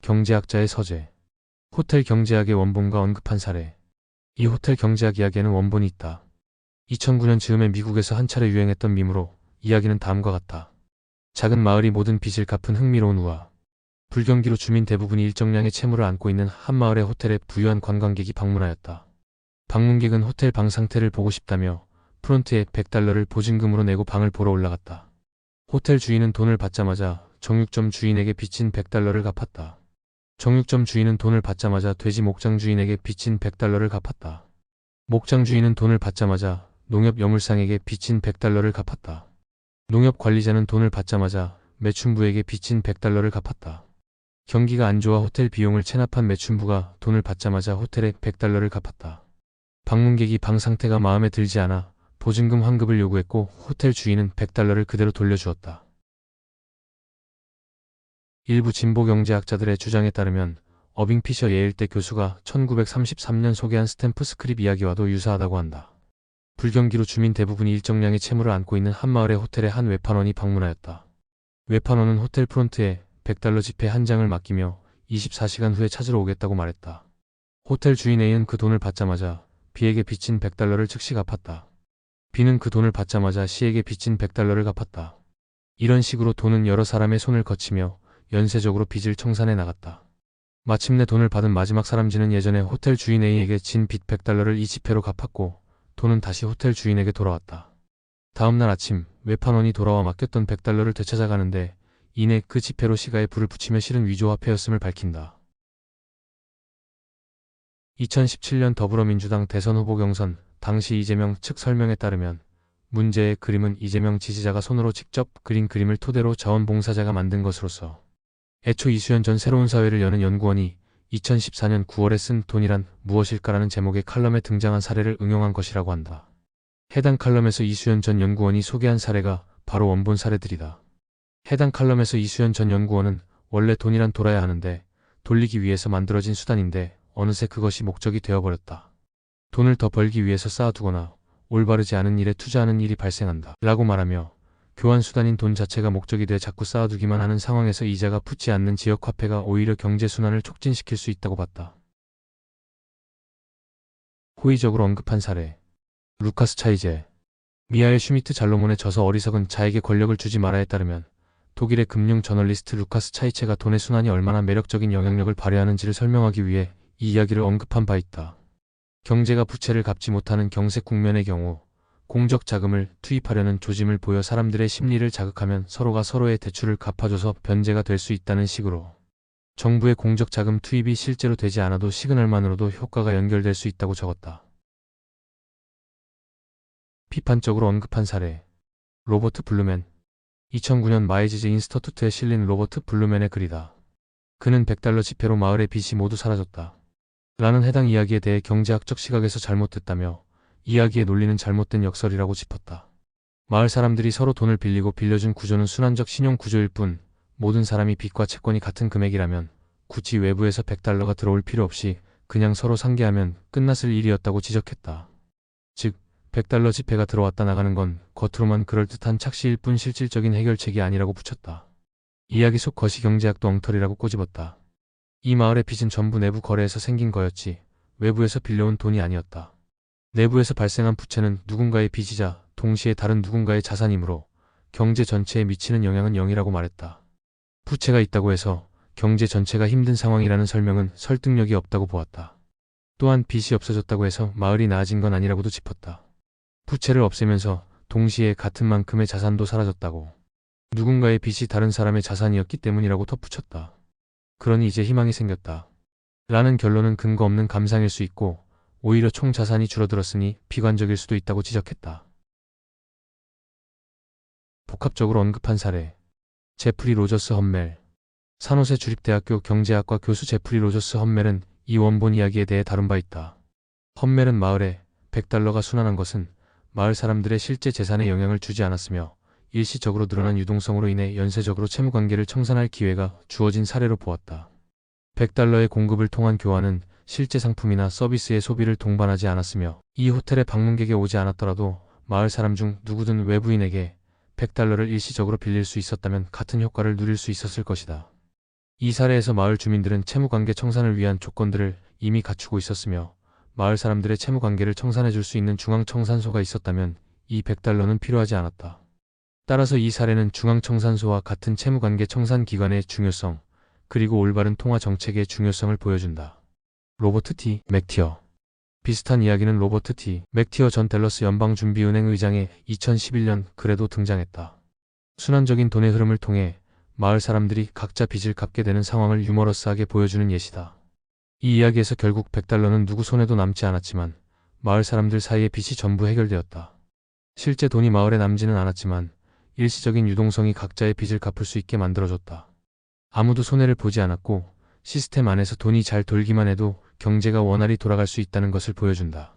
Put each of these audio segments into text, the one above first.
경제학자의 서재. 호텔 경제학의 원본과 언급한 사례. 이 호텔 경제학 이야기에는 원본이 있다. 2009년 즈음에 미국에서 한 차례 유행했던 밈으로 이야기는 다음과 같다. 작은 마을이 모든 빚을 갚은 흥미로운 우화. 불경기로 주민 대부분이 일정량의 채무를 안고 있는 한 마을의 호텔에 부유한 관광객이 방문하였다. 방문객은 호텔 방 상태를 보고 싶다며 프론트에 $100를 보증금으로 내고 방을 보러 올라갔다. 호텔 주인은 돈을 받자마자 정육점 주인에게 빚진 $100를 갚았다. 정육점 주인은 돈을 받자마자 돼지 목장 주인에게 빚진 $100를 갚았다. 목장 주인은 돈을 받자마자 농협 여물상에게 빚진 $100를 갚았다. 농협 관리자는 돈을 받자마자 매춘부에게 빚진 $100를 갚았다. 경기가 안 좋아 호텔 비용을 체납한 매춘부가 돈을 받자마자 호텔에 $100를 갚았다. 방문객이 방 상태가 마음에 들지 않아 보증금 환급을 요구했고 호텔 주인은 $100를 그대로 돌려주었다. 일부 진보 경제학자들의 주장에 따르면 어빙 피셔 예일대 교수가 1933년 소개한 스탬프 스크립 이야기와도 유사하다고 한다. 불경기로 주민 대부분이 일정량의 채무를 안고 있는 한 마을의 호텔에 한 외판원이 방문하였다. 외판원은 호텔 프론트에 $100 지폐 한 장을 맡기며 24시간 후에 찾으러 오겠다고 말했다. 호텔 주인 A는 그 돈을 받자마자 B에게 빚진 $100를 즉시 갚았다. B는 그 돈을 받자마자 C에게 빚진 $100를 갚았다. 이런 식으로 돈은 여러 사람의 손을 거치며 연쇄적으로 빚을 청산해 나갔다. 마침내 돈을 받은 마지막 사람지는 예전에 호텔 주인 A에게 진 빚 $100를 이 지폐로 갚았고 돈은 다시 호텔 주인에게 돌아왔다. 다음날 아침 외판원이 돌아와 맡겼던 $100를 되찾아가는데 이내 그 지폐로 시가에 불을 붙이며 실은 위조화폐였음을 밝힌다. 2017년 더불어민주당 대선 후보 경선 당시 이재명 측 설명에 따르면 문제의 그림은 이재명 지지자가 손으로 직접 그린 그림을 토대로 자원봉사자가 만든 것으로서 애초 이수연 전 새로운 사회를 여는 연구원이 2014년 9월에 쓴 돈이란 무엇일까라는 제목의 칼럼에 등장한 사례를 응용한 것이라고 한다. 해당 칼럼에서 이수연 전 연구원이 소개한 사례가 바로 원본 사례들이다. 해당 칼럼에서 이수연 전 연구원은 원래 돈이란 돌아야 하는데 돌리기 위해서 만들어진 수단인데 어느새 그것이 목적이 되어버렸다. 돈을 더 벌기 위해서 쌓아두거나 올바르지 않은 일에 투자하는 일이 발생한다. 라고 말하며 교환수단인 돈 자체가 목적이 돼 자꾸 쌓아두기만 하는 상황에서 이자가 붙지 않는 지역화폐가 오히려 경제순환을 촉진시킬 수 있다고 봤다. 호의적으로 언급한 사례. 루카스 차이제. 미하엘 슈미트 잘로몬의 저서 어리석은 자에게 권력을 주지 마라에 따르면 독일의 금융 저널리스트 루카스 차이체가 돈의 순환이 얼마나 매력적인 영향력을 발휘하는지를 설명하기 위해 이 이야기를 언급한 바 있다. 경제가 부채를 갚지 못하는 경색 국면의 경우 공적 자금을 투입하려는 조짐을 보여 사람들의 심리를 자극하면 서로가 서로의 대출을 갚아줘서 변제가 될 수 있다는 식으로 정부의 공적 자금 투입이 실제로 되지 않아도 시그널만으로도 효과가 연결될 수 있다고 적었다. 비판적으로 언급한 사례. 로버트 블루맨. 2009년 마이지즈 인스터투트에 실린 로버트 블루맨의 글이다. 그는 $100 지폐로 마을의 빚이 모두 사라졌다. 라는 해당 이야기에 대해 경제학적 시각에서 잘못됐다며 이야기의 논리는 잘못된 역설이라고 짚었다. 마을 사람들이 서로 돈을 빌리고 빌려준 구조는 순환적 신용 구조일 뿐 모든 사람이 빚과 채권이 같은 금액이라면 굳이 외부에서 $100가 들어올 필요 없이 그냥 서로 상계하면 끝났을 일이었다고 지적했다. 즉 $100 지폐가 들어왔다 나가는 건 겉으로만 그럴듯한 착시일 뿐 실질적인 해결책이 아니라고 붙였다. 이야기 속 거시경제학도 엉터리라고 꼬집었다. 이 마을의 빚은 전부 내부 거래에서 생긴 거였지 외부에서 빌려온 돈이 아니었다. 내부에서 발생한 부채는 누군가의 빚이자 동시에 다른 누군가의 자산이므로 경제 전체에 미치는 영향은 0이라고 말했다. 부채가 있다고 해서 경제 전체가 힘든 상황이라는 설명은 설득력이 없다고 보았다. 또한 빚이 없어졌다고 해서 마을이 나아진 건 아니라고도 짚었다. 부채를 없애면서 동시에 같은 만큼의 자산도 사라졌다고. 누군가의 빚이 다른 사람의 자산이었기 때문이라고 덧붙였다. 그러니 이제 희망이 생겼다. 라는 결론은 근거 없는 감상일 수 있고 오히려 총 자산이 줄어들었으니 비관적일 수도 있다고 지적했다. 복합적으로 언급한 사례. 제프리 로저스 험멜. 산호세 주립대학교 경제학과 교수 제프리 로저스 험멜은 이 원본 이야기에 대해 다룬 바 있다. 험멜은 마을에 $100가 순환한 것은 마을 사람들의 실제 재산에 영향을 주지 않았으며 일시적으로 늘어난 유동성으로 인해 연쇄적으로 채무관계를 청산할 기회가 주어진 사례로 보았다. $100의 공급을 통한 교환은 실제 상품이나 서비스의 소비를 동반하지 않았으며 이 호텔에 방문객이 오지 않았더라도 마을 사람 중 누구든 외부인에게 $100를 일시적으로 빌릴 수 있었다면 같은 효과를 누릴 수 있었을 것이다. 이 사례에서 마을 주민들은 채무관계 청산을 위한 조건들을 이미 갖추고 있었으며 마을 사람들의 채무관계를 청산해 줄 수 있는 중앙청산소가 있었다면 이 100달러는 필요하지 않았다. 따라서 이 사례는 중앙청산소와 같은 채무관계 청산기관의 중요성, 그리고 올바른 통화 정책의 중요성을 보여준다. 로버트 T. 맥티어. 비슷한 이야기는 로버트 T. 맥티어 전 댈러스 연방준비은행 의장의 2011년 글에도 등장했다. 순환적인 돈의 흐름을 통해 마을 사람들이 각자 빚을 갚게 되는 상황을 유머러스하게 보여주는 예시다. 이 이야기에서 결국 100달러는 누구 손에도 남지 않았지만 마을 사람들 사이의 빚이 전부 해결되었다. 실제 돈이 마을에 남지는 않았지만 일시적인 유동성이 각자의 빚을 갚을 수 있게 만들어줬다. 아무도 손해를 보지 않았고 시스템 안에서 돈이 잘 돌기만 해도 경제가 원활히 돌아갈 수 있다는 것을 보여준다.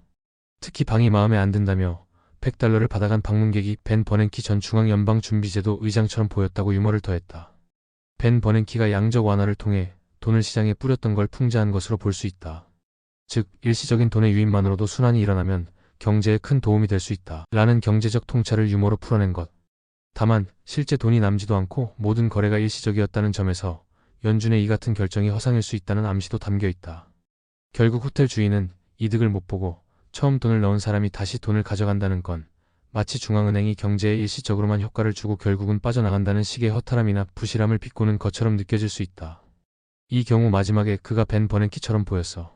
특히 방이 마음에 안 든다며 100달러를 받아간 방문객이 벤 버냉키 전 중앙연방준비제도 의장처럼 보였다고 유머를 더했다. 벤 버냉키가 양적 완화를 통해 돈을 시장에 뿌렸던 걸 풍자한 것으로 볼 수 있다. 즉, 일시적인 돈의 유입만으로도 순환이 일어나면 경제에 큰 도움이 될 수 있다. 라는 경제적 통찰을 유머로 풀어낸 것. 다만 실제 돈이 남지도 않고 모든 거래가 일시적이었다는 점에서 연준의 이 같은 결정이 허상일 수 있다는 암시도 담겨 있다. 결국 호텔 주인은 이득을 못 보고 처음 돈을 넣은 사람이 다시 돈을 가져간다는 건 마치 중앙은행이 경제에 일시적으로만 효과를 주고 결국은 빠져나간다는 식의 허탈함이나 부실함을 비꼬는 것처럼 느껴질 수 있다. 이 경우 마지막에 그가 벤 버냉키처럼 보였어.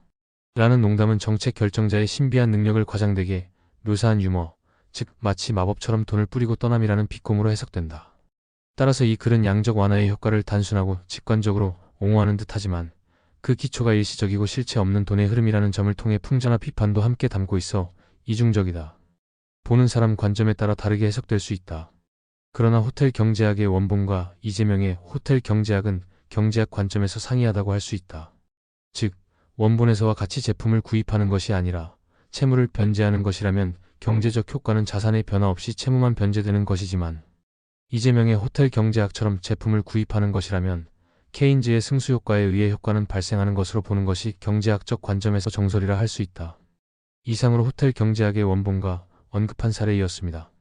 라는 농담은 정책 결정자의 신비한 능력을 과장되게 묘사한 유머, 즉 마치 마법처럼 돈을 뿌리고 떠남이라는 비꼬으로 해석된다. 따라서 이 글은 양적 완화의 효과를 단순하고 직관적으로 옹호하는 듯하지만 그 기초가 일시적이고 실체 없는 돈의 흐름이라는 점을 통해 풍자나 비판도 함께 담고 있어 이중적이다. 보는 사람 관점에 따라 다르게 해석될 수 있다. 그러나 호텔 경제학의 원본과 이재명의 호텔 경제학은 경제학 관점에서 상이하다고 할 수 있다. 즉, 원본에서와 같이 제품을 구입하는 것이 아니라 채무를 변제하는 것이라면 경제적 효과는 자산의 변화 없이 채무만 변제되는 것이지만 이재명의 호텔 경제학처럼 제품을 구입하는 것이라면 케인즈의 승수 효과에 의해 효과는 발생하는 것으로 보는 것이 경제학적 관점에서 정설이라 할 수 있다. 이상으로 호텔 경제학의 원본과 언급한 사례이었습니다.